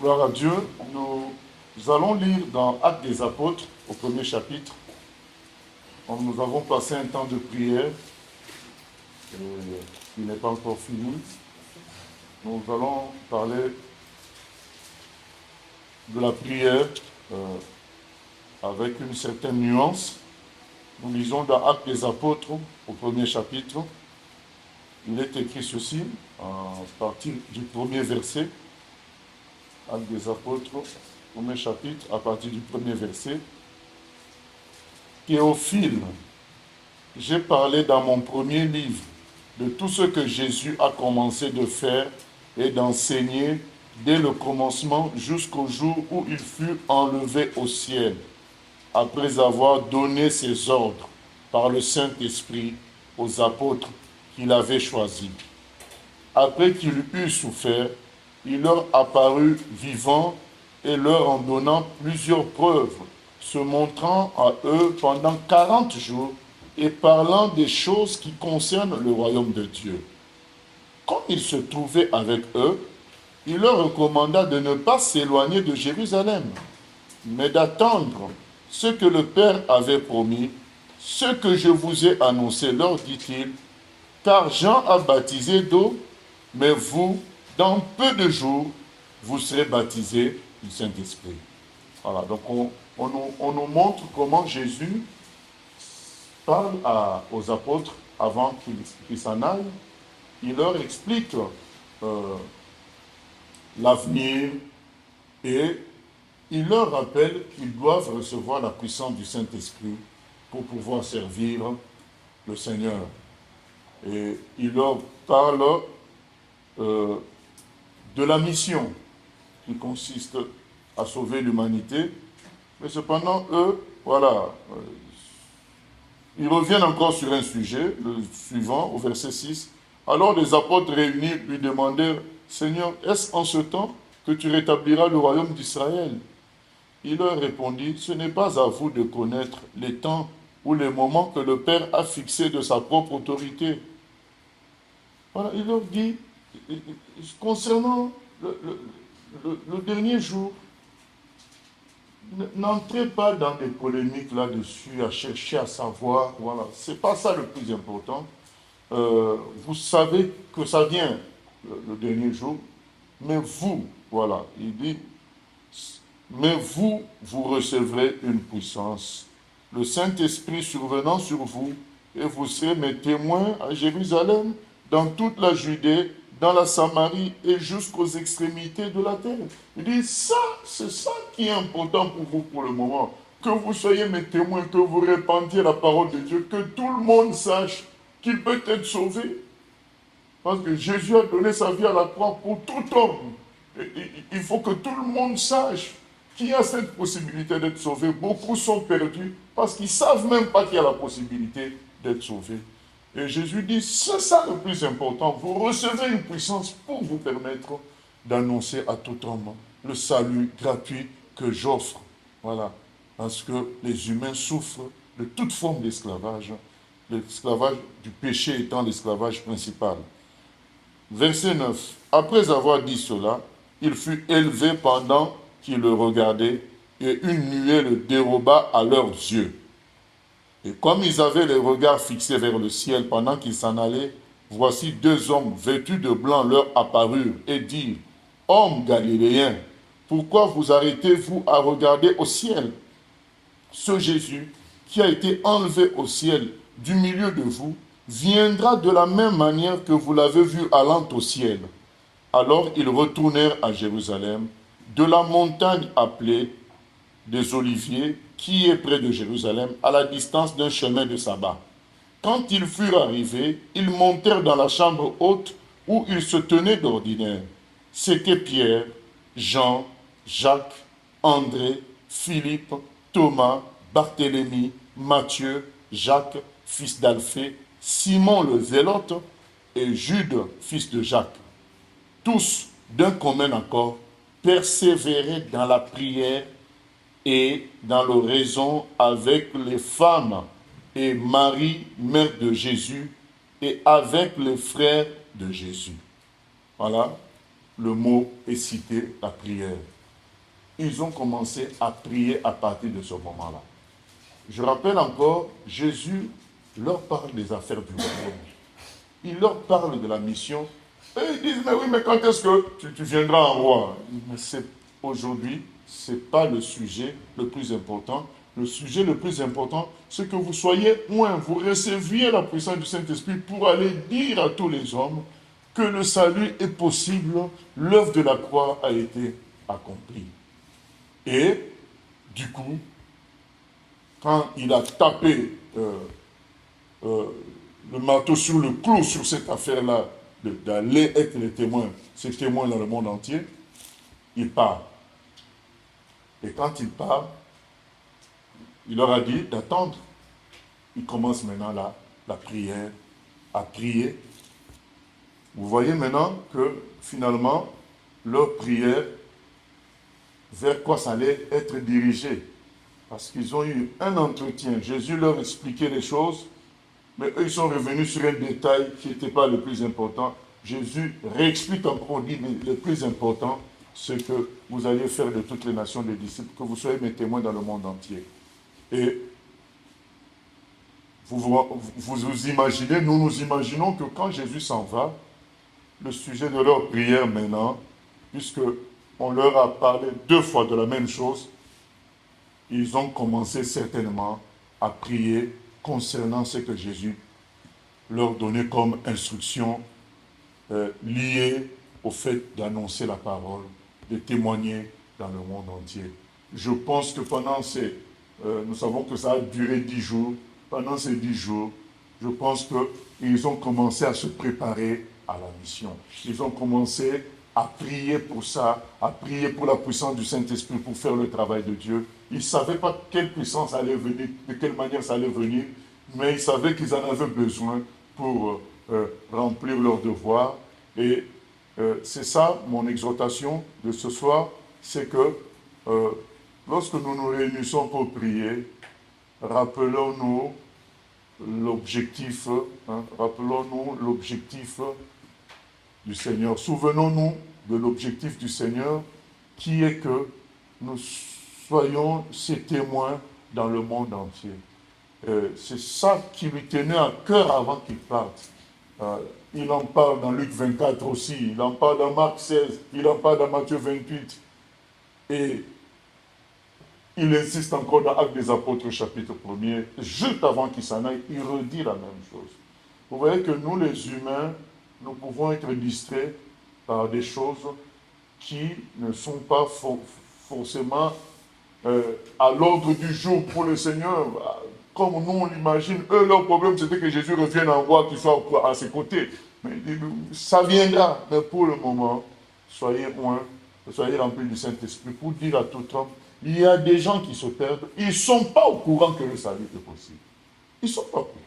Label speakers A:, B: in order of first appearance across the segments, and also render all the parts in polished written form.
A: Gloire à Dieu. Nous allons lire dans Actes des Apôtres, au premier chapitre. Nous avons passé un temps de prière qui n'est pas encore fini. Nous allons parler de la prière avec une certaine nuance. Nous lisons dans Actes des Apôtres, au premier chapitre. Il est écrit ceci, à partir du premier verset. Actes des Apôtres, premier chapitre, à partir du premier verset. Théophile, j'ai parlé dans mon premier livre de tout ce que Jésus a commencé de faire et d'enseigner dès le commencement jusqu'au jour où il fut enlevé au ciel, après avoir donné ses ordres par le Saint-Esprit aux apôtres qu'il avait choisis. Après qu'il eut souffert, il leur apparut vivant et leur en donnant plusieurs preuves, se montrant à eux pendant 40 jours et parlant des choses qui concernent le royaume de Dieu. Comme il se trouvait avec eux, il leur recommanda de ne pas s'éloigner de Jérusalem, mais d'attendre ce que le Père avait promis, ce que je vous ai annoncé, leur dit-il, car Jean a baptisé d'eau, mais vous, dans peu de jours, vous serez baptisés du Saint-Esprit. Voilà, donc on nous montre comment Jésus parle aux apôtres avant qu'ils s'en aillent. Il leur explique l'avenir et il leur rappelle qu'ils doivent recevoir la puissance du Saint-Esprit pour pouvoir servir le Seigneur. Et il leur parle de la mission qui consiste à sauver l'humanité. Mais cependant, eux, voilà, ils reviennent encore sur un sujet, le suivant, au verset 6. Alors les apôtres réunis lui demandèrent, « Seigneur, est-ce en ce temps que tu rétabliras le royaume d'Israël ?» Il leur répondit, « Ce n'est pas à vous de connaître les temps ou les moments que le Père a fixés de sa propre autorité. » Voilà, il leur dit, concernant le dernier jour, n'entrez pas dans des polémiques là-dessus, à chercher à savoir, voilà, c'est pas ça le plus important. Vous savez que ça vient, le dernier jour, mais vous, voilà, il dit, mais vous recevrez une puissance. Le Saint-Esprit survenant sur vous, et vous serez mes témoins à Jérusalem, dans toute la Judée, dans la Samarie et jusqu'aux extrémités de la terre. Il dit, ça, c'est ça qui est important pour vous pour le moment. Que vous soyez mes témoins, que vous répandiez la parole de Dieu, que tout le monde sache qu'il peut être sauvé. Parce que Jésus a donné sa vie à la croix pour tout homme. Il faut que tout le monde sache qu'il y a cette possibilité d'être sauvé. Beaucoup sont perdus parce qu'ils ne savent même pas qu'il y a la possibilité d'être sauvé. Et Jésus dit, c'est ça le plus important. Vous recevez une puissance pour vous permettre d'annoncer à tout homme le salut gratuit que j'offre. Voilà. Parce que les humains souffrent de toute forme d'esclavage. L'esclavage du péché étant l'esclavage principal. Verset 9. Après avoir dit cela, il fut élevé pendant qu'ils le regardaient et une nuée le déroba à leurs yeux. Et comme ils avaient les regards fixés vers le ciel pendant qu'ils s'en allaient, voici deux hommes vêtus de blanc leur apparurent et dirent, « Hommes galiléens, pourquoi vous arrêtez-vous à regarder au ciel? Ce Jésus qui a été enlevé au ciel du milieu de vous, viendra de la même manière que vous l'avez vu allant au ciel. » Alors ils retournèrent à Jérusalem, de la montagne appelée des Oliviers, qui est près de Jérusalem, à la distance d'un chemin de sabbat. Quand ils furent arrivés, ils montèrent dans la chambre haute où ils se tenaient d'ordinaire. C'étaient Pierre, Jean, Jacques, André, Philippe, Thomas, Barthélemy, Matthieu, Jacques, fils d'Alphée, Simon le Zélote et Jude, fils de Jacques. Tous, d'un commun accord, persévéraient dans la prière et dans l'oraison avec les femmes et Marie, mère de Jésus, et avec les frères de Jésus. Voilà. le mot est cité, la prière. Ils ont commencé à prier à partir de ce moment-là. Je rappelle encore, Jésus leur parle des affaires du royaume. Il leur parle de la mission. Et ils disent, mais oui, mais quand est-ce que tu viendras en roi? Mais aujourd'hui, ce n'est pas le sujet le plus important. Le sujet le plus important, c'est que vous soyez loin, vous receviez la puissance du Saint-Esprit pour aller dire à tous les hommes que le salut est possible, l'œuvre de la croix a été accomplie. Et, du coup, quand il a tapé le marteau sur le clou sur cette affaire-là, d'aller être les témoins, ces témoins dans le monde entier, il part. Et quand il part, il leur a dit d'attendre. Il commence maintenant la prière, à prier. Vous voyez maintenant que finalement, leur prière, vers quoi ça allait être dirigé. Parce qu'ils ont eu un entretien. Jésus leur expliquait les choses, mais eux, ils sont revenus sur un détail qui n'était pas le plus important. Jésus réexplique encore, dit, mais le plus important, c'est que vous allez faire de toutes les nations des disciples, que vous soyez mes témoins dans le monde entier. Et vous imaginez, nous imaginons que quand Jésus s'en va, le sujet de leur prière maintenant, puisque on leur a parlé 2 fois de la même chose, ils ont commencé certainement à prier concernant ce que Jésus leur donnait comme instruction liée au fait d'annoncer la parole, de témoigner dans le monde entier. Je pense que pendant nous savons que ça a duré 10 jours, pendant ces 10 jours, je pense qu'ils ont commencé à se préparer à la mission. Ils ont commencé à prier pour ça, à prier pour la puissance du Saint-Esprit pour faire le travail de Dieu. Ils ne savaient pas quelle puissance allait venir, de quelle manière ça allait venir, mais ils savaient qu'ils en avaient besoin pour remplir leur devoir. Et c'est ça mon exhortation de ce soir, c'est que lorsque nous nous réunissons pour prier, rappelons-nous l'objectif, rappelons-nous l'objectif du Seigneur. Souvenons-nous de l'objectif du Seigneur qui est que nous soyons ses témoins dans le monde entier. C'est ça qui lui tenait à cœur avant qu'il parte. Il en parle dans Luc 24 aussi, il en parle dans Marc 16, il en parle dans Matthieu 28. Et il insiste encore dans Actes des Apôtres chapitre 1er, juste avant qu'il s'en aille, il redit la même chose. Vous voyez que nous les humains, nous pouvons être distraits par des choses qui ne sont pas forcément à l'ordre du jour pour le Seigneur. Comme nous on l'imagine, eux leur problème c'était que Jésus revienne en roi, qu'il soit à ses côtés. Mais ça viendra. Mais pour le moment, soyez remplis du Saint-Esprit pour dire à tout homme, il y a des gens qui se perdent, ils ne sont pas au courant que le salut est possible. Ils ne sont pas au courant.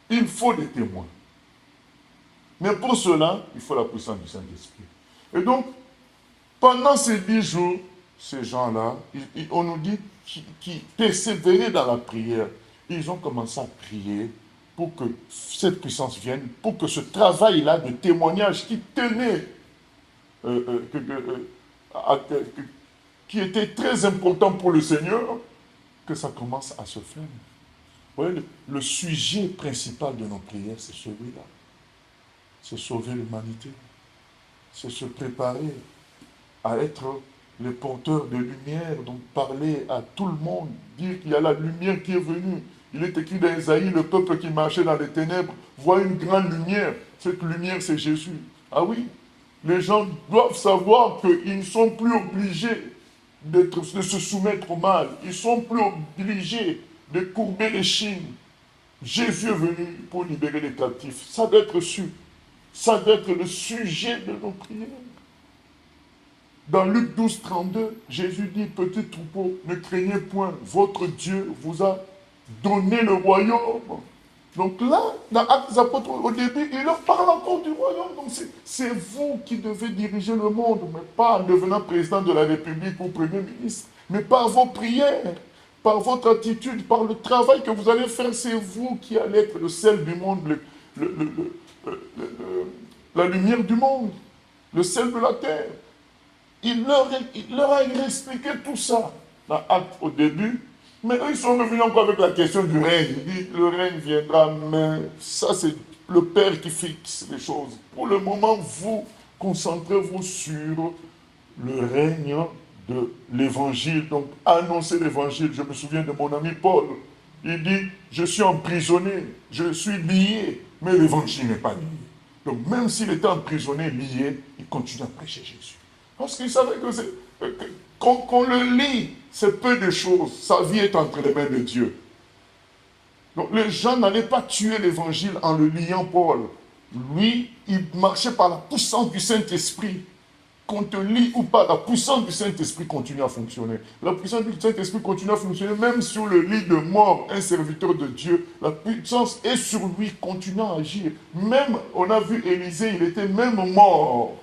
A: Il faut des témoins. Mais pour cela, il faut la puissance du Saint-Esprit. Et donc, pendant ces 10 jours, ces gens-là, on nous dit qu'ils persévéraient dans la prière. Ils ont commencé à prier pour que cette puissance vienne, pour que ce travail-là de témoignage qui tenait, qui était très important pour le Seigneur, que ça commence à se faire. Vous voyez, le sujet principal de nos prières, c'est celui-là. C'est sauver l'humanité. C'est se préparer à être les porteurs de lumière, donc parler à tout le monde, dire qu'il y a la lumière qui est venue. Il est écrit dans Isaïe, le peuple qui marchait dans les ténèbres voit une grande lumière. Cette lumière, c'est Jésus. Ah oui, les gens doivent savoir qu'ils ne sont plus obligés de se soumettre au mal. Ils ne sont plus obligés de courber les chines. Jésus est venu pour libérer les captifs. Ça doit être su. Ça doit être le sujet de nos prières. Dans Luc 12, 32, Jésus dit, petit troupeau, ne craignez point, votre Dieu vous a donné le royaume. Donc là, dans Actes des Apôtres, au début, il leur parle encore du royaume. Donc c'est vous qui devez diriger le monde, mais pas en devenant président de la République ou Premier ministre, mais par vos prières, par votre attitude, par le travail que vous allez faire. C'est vous qui allez être le sel du monde, la lumière du monde, le sel de la terre. Il leur a expliqué tout ça dans Actes au début, mais eux, ils sont revenus encore avec la question du règne. Ils disent, le règne viendra, mais ça, c'est le Père qui fixe les choses. Pour le moment, vous, concentrez-vous sur le règne de l'évangile. Donc, annoncer l'évangile. Je me souviens de mon ami Paul. Il dit, je suis emprisonné, je suis lié, mais l'évangile n'est pas lié. Donc, même s'il était emprisonné, lié, il continue à prêcher Jésus. Parce qu'il savait qu'on le lit, c'est peu de choses. Sa vie est entre les mains de Dieu. Donc les gens n'allaient pas tuer l'évangile en le liant Paul. Lui, il marchait par la puissance du Saint-Esprit. Qu'on te lie ou pas, la puissance du Saint-Esprit continue à fonctionner. La puissance du Saint-Esprit continue à fonctionner même sur le lit de mort, un serviteur de Dieu. La puissance est sur lui, continue à agir. Même, on a vu Élisée, il était même mort.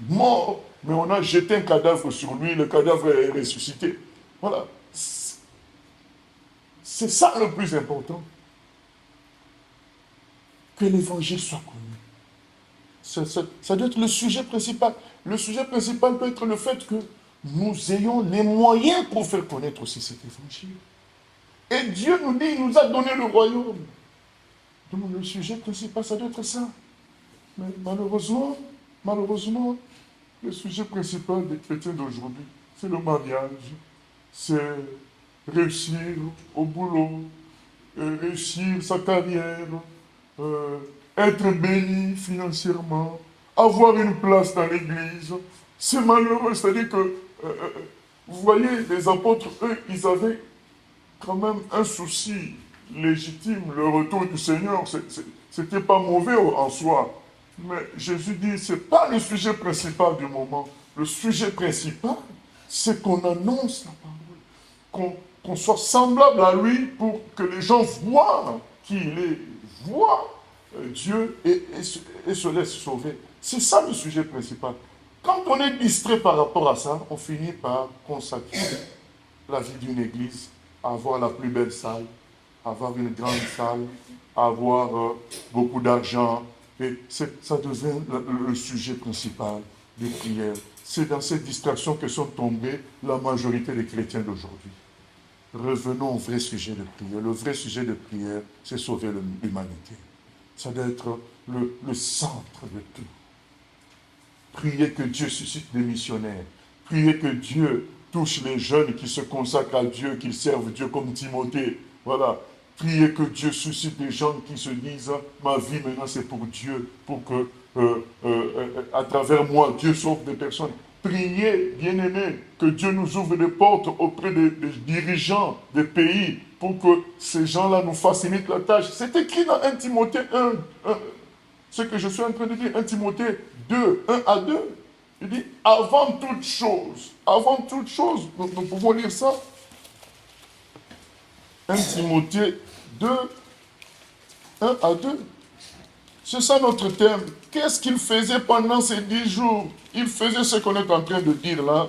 A: Mort, mais on a jeté un cadavre sur lui, le cadavre est ressuscité. Voilà. C'est ça le plus important. Que l'évangile soit connu. Ça doit être le sujet principal. Le sujet principal peut être le fait que nous ayons les moyens pour faire connaître aussi cet évangile. Et Dieu nous dit, il nous a donné le royaume. Donc le sujet principal, ça doit être ça. Mais malheureusement, le sujet principal des chrétiens d'aujourd'hui, c'est le mariage, c'est réussir au boulot, réussir sa carrière, être béni financièrement, avoir une place dans l'église. C'est malheureux, c'est-à-dire que, vous voyez, les apôtres, eux, ils avaient quand même un souci légitime, le retour du Seigneur, c'était pas mauvais en soi. Mais Jésus dit, ce n'est pas le sujet principal du moment. Le sujet principal, c'est qu'on annonce la parole, qu'on soit semblable à lui pour que les gens voient qui il est, voient Dieu et se laissent sauver. C'est ça le sujet principal. Quand on est distrait par rapport à ça, on finit par consacrer la vie d'une église, à avoir la plus belle salle, à avoir une grande salle, à avoir beaucoup d'argent. Et ça devient le sujet principal des prières. C'est dans cette distraction que sont tombés la majorité des chrétiens d'aujourd'hui. Revenons au vrai sujet de prière. Le vrai sujet de prière, c'est sauver l'humanité. Ça doit être le centre de tout. Priez que Dieu suscite des missionnaires. Priez que Dieu touche les jeunes qui se consacrent à Dieu, qui servent Dieu comme Timothée. Voilà. Priez que Dieu suscite des gens qui se disent « Ma vie maintenant c'est pour Dieu, pour que à travers moi Dieu sauve des personnes. » Priez, bien-aimés, que Dieu nous ouvre des portes auprès des dirigeants des pays pour que ces gens-là nous facilitent la tâche. C'est écrit dans 1 Timothée 1, ce que je suis en train de dire, 1 Timothée 2, 1 à 2. Il dit, avant toute chose, nous pouvons lire ça. 1 Timothée 2, 1 à 2. C'est ça notre thème. Qu'est-ce qu'il faisait pendant ces 10 jours? Il faisait ce qu'on est en train de dire là.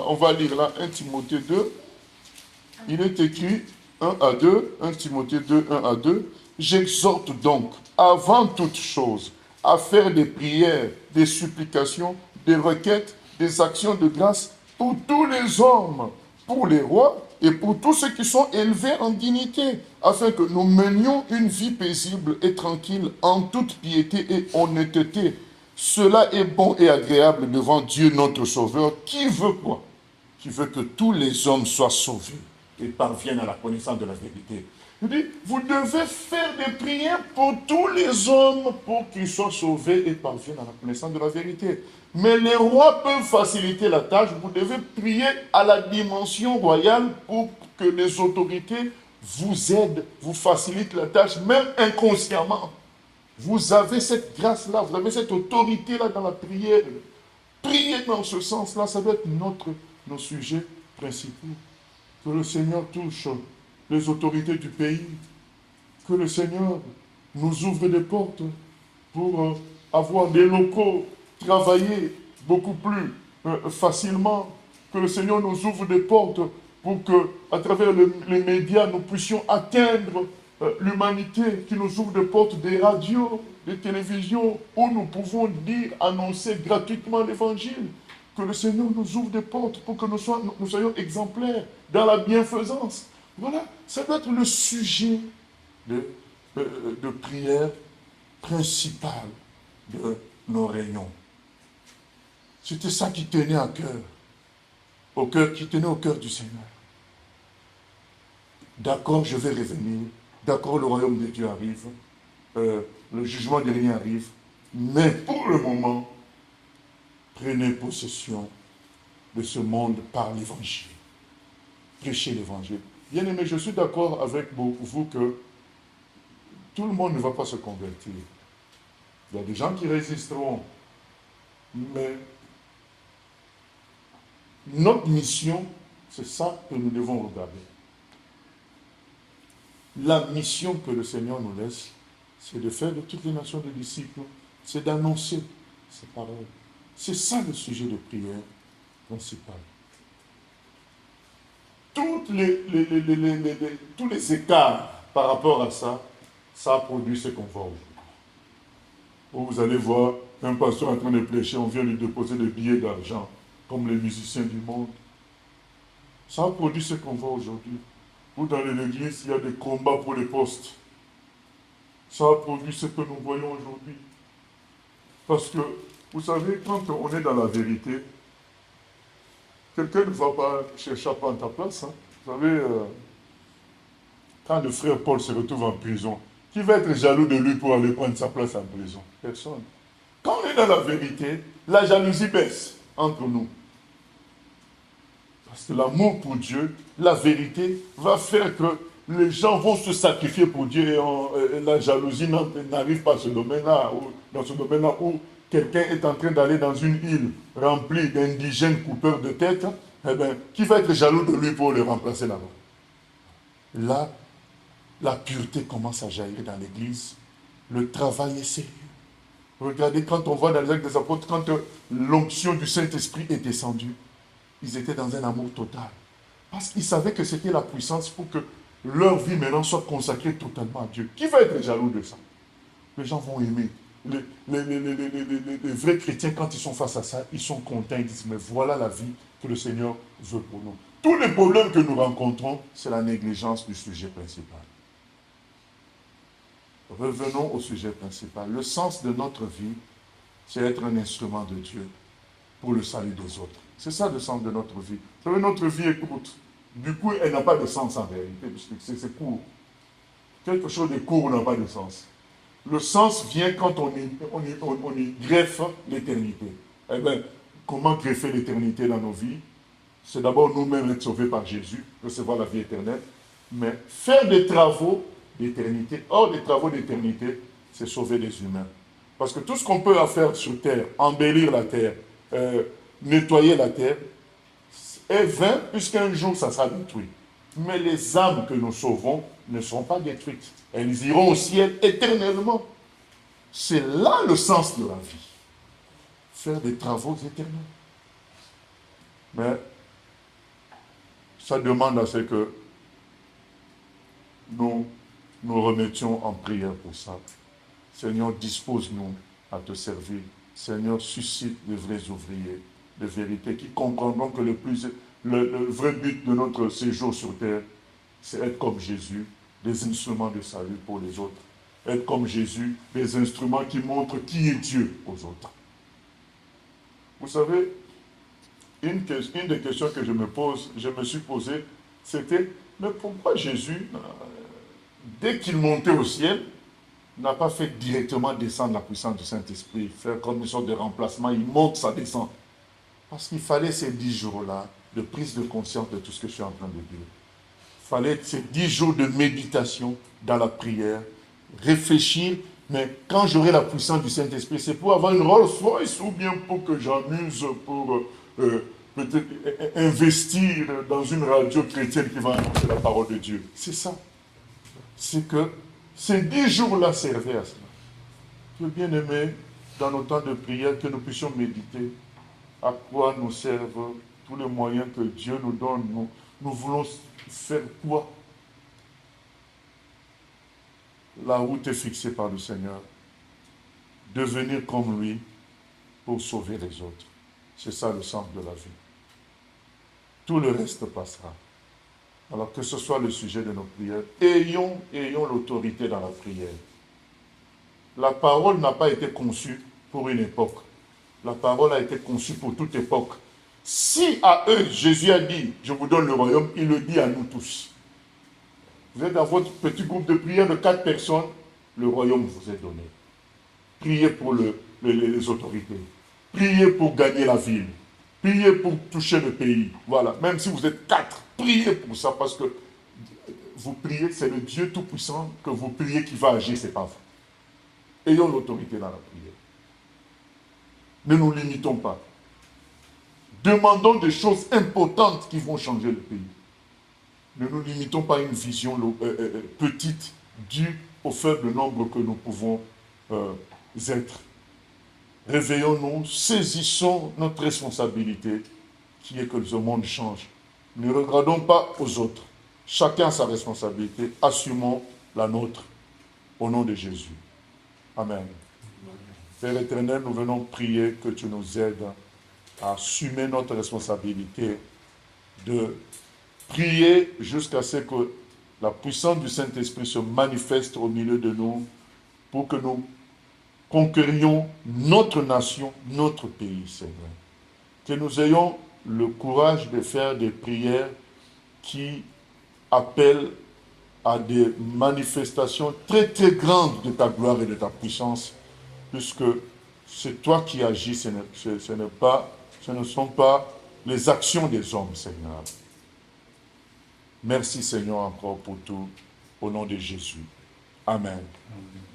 A: On va lire là, 1 Timothée 2. Il est écrit 1 à 2, 1 Timothée 2, 1 à 2. J'exhorte donc, avant toute chose, à faire des prières, des supplications, des requêtes, des actions de grâce pour tous les hommes, pour les rois et pour tous ceux qui sont élevés en dignité, afin que nous menions une vie paisible et tranquille en toute piété et honnêteté. Cela est bon et agréable devant Dieu notre Sauveur, qui veut quoi? Qui veut que tous les hommes soient sauvés et parviennent à la connaissance de la vérité. Il dit, vous devez faire des prières pour tous les hommes pour qu'ils soient sauvés et parviennent à la connaissance de la vérité. Mais les rois peuvent faciliter la tâche. Vous devez prier à la dimension royale pour que les autorités vous aident, vous facilitent la tâche, même inconsciemment. Vous avez cette grâce-là, vous avez cette autorité-là dans la prière. Prier dans ce sens-là, ça doit être nos sujets principaux. Que le Seigneur touche les autorités du pays. Que le Seigneur nous ouvre des portes pour avoir des locaux, travailler beaucoup plus facilement. Que le Seigneur nous ouvre des portes pour que, à travers les médias, nous puissions atteindre l'humanité, qui nous ouvre des portes des radios, de télévision où nous pouvons dire, annoncer gratuitement l'évangile. Que le Seigneur nous ouvre des portes pour que nous soyons exemplaires dans la bienfaisance. Voilà, ça doit être le sujet de prière principal de nos réunions. C'était ça qui tenait à cœur, qui tenait au cœur du Seigneur. D'accord, je vais revenir. D'accord, le royaume de Dieu arrive. Le jugement dernier arrive. Mais pour le moment, prenez possession de ce monde par l'évangile. Prêchez l'évangile. Bien aimé, je suis d'accord avec vous que tout le monde ne va pas se convertir. Il y a des gens qui résisteront. Mais notre mission, c'est ça que nous devons regarder. La mission que le Seigneur nous laisse, c'est de faire de toutes les nations des disciples, c'est d'annoncer ses paroles. C'est ça le sujet de prière principal. Tous les écarts par rapport à ça, ça a produit ce qu'on voit aujourd'hui. Vous allez voir un pasteur en train de prêcher, on vient lui déposer des billets d'argent, comme les musiciens du monde. Ça a produit ce qu'on voit aujourd'hui. Ou dans l'église, il y a des combats pour les postes. Ça a produit ce que nous voyons aujourd'hui. Parce que, vous savez, quand on est dans la vérité, quelqu'un ne va pas chercher à prendre ta place. Hein. Vous savez, quand le frère Paul se retrouve en prison, qui va être jaloux de lui pour aller prendre sa place en prison? Personne. Quand on est dans la vérité, la jalousie baisse entre nous. Parce que l'amour pour Dieu, la vérité, va faire que les gens vont se sacrifier pour Dieu et la jalousie n'arrive pas à ce domaine-là, dans ce domaine-là où quelqu'un est en train d'aller dans une île remplie d'indigènes coupeurs de tête, eh bien, qui va être jaloux de lui pour le remplacer là-bas? Là, la pureté commence à jaillir dans l'église. Le travail est sérieux. Regardez, quand on voit dans les Actes des Apôtres, quand l'onction du Saint-Esprit est descendue, ils étaient dans un amour total. Parce qu'ils savaient que c'était la puissance pour que leur vie maintenant soit consacrée totalement à Dieu. Qui va être jaloux de ça? Les gens vont aimer. Les vrais chrétiens, quand ils sont face à ça, ils sont contents. Ils disent, mais voilà la vie que le Seigneur veut pour nous. Tous les problèmes que nous rencontrons, c'est la négligence du sujet principal. Revenons au sujet principal. Le sens de notre vie, c'est être un instrument de Dieu pour le salut des autres. C'est ça le sens de notre vie. Vous savez, notre vie est courte. Du coup, elle n'a pas de sens en réalité, parce que c'est court. Quelque chose de court n'a pas de sens. Le sens vient quand on y greffe l'éternité. Eh bien, comment greffer l'éternité dans nos vies? C'est d'abord nous-mêmes être sauvés par Jésus, recevoir la vie éternelle, mais faire des travaux d'éternité. Or, les travaux d'éternité, c'est sauver les humains. Parce que tout ce qu'on peut faire sur terre, embellir la terre, nettoyer la terre, est vain, puisqu'un jour ça sera détruit. Mais les âmes que nous sauvons ne seront pas détruites. Elles iront au ciel éternellement. C'est là le sens de la vie. Faire des travaux éternels. Mais ça demande à ce que nous nous remettions en prière pour ça. Seigneur, dispose-nous à te servir. Seigneur, suscite de vrais ouvriers de vérité qui comprendront que le vrai but de notre séjour sur terre, c'est être comme Jésus, des instruments de salut pour les autres. Être comme Jésus, des instruments qui montrent qui est Dieu aux autres. Vous savez, une des questions que je me suis posée, c'était, mais pourquoi Jésus, dès qu'il montait au ciel, n'a pas fait directement descendre la puissance du Saint-Esprit, faire comme une sorte de remplacement, il monte, ça descend. Parce qu'il fallait ces 10 jours-là de prise de conscience de tout ce que je suis en train de dire. Il fallait ces 10 jours de méditation dans la prière, réfléchir, mais quand j'aurai la puissance du Saint-Esprit, c'est pour avoir une Rolls-Royce ou bien pour que j'amuse, pour peut-être investir dans une radio chrétienne qui va annoncer la parole de Dieu. C'est ça. C'est que ces 10 jours-là servaient à cela. Dieu bien-aimé, dans nos temps de prière, que nous puissions méditer à quoi nous servent tous les moyens que Dieu nous donne. Nous voulons faire quoi? La route est fixée par le Seigneur. devenir comme lui pour sauver les autres. C'est ça le sens de la vie. Tout le reste passera. Alors que ce soit le sujet de nos prières, ayons l'autorité dans la prière. La parole n'a pas été conçue pour une époque. La parole a été conçue pour toute époque. Si à eux, Jésus a dit, je vous donne le royaume, il le dit à nous tous. Vous êtes dans votre petit groupe de prière de 4 personnes, le royaume vous est donné. Priez pour les autorités. Priez pour gagner la ville. Priez pour toucher le pays. Voilà. Même si vous êtes 4, priez pour ça parce que vous priez, c'est le Dieu Tout-Puissant que vous priez qui va agir, ce n'est pas vous. Ayons l'autorité dans la prière. Ne nous limitons pas. Demandons des choses importantes qui vont changer le pays. Ne nous limitons pas à une vision petite due au faible nombre que nous pouvons être. Réveillons-nous, saisissons notre responsabilité qui est que le monde change. Ne regardons pas aux autres. Chacun a sa responsabilité. Assumons la nôtre. Au nom de Jésus. Amen. Père éternel, nous venons prier que tu nous aides à assumer notre responsabilité de prier jusqu'à ce que la puissance du Saint-Esprit se manifeste au milieu de nous pour que nous conquérions notre nation, notre pays, Seigneur. Que nous ayons le courage de faire des prières qui appellent à des manifestations très très grandes de ta gloire et de ta puissance, puisque c'est toi qui agis, ce ne sont pas les actions des hommes, Seigneur. Merci Seigneur encore pour tout, au nom de Jésus. Amen. Amen.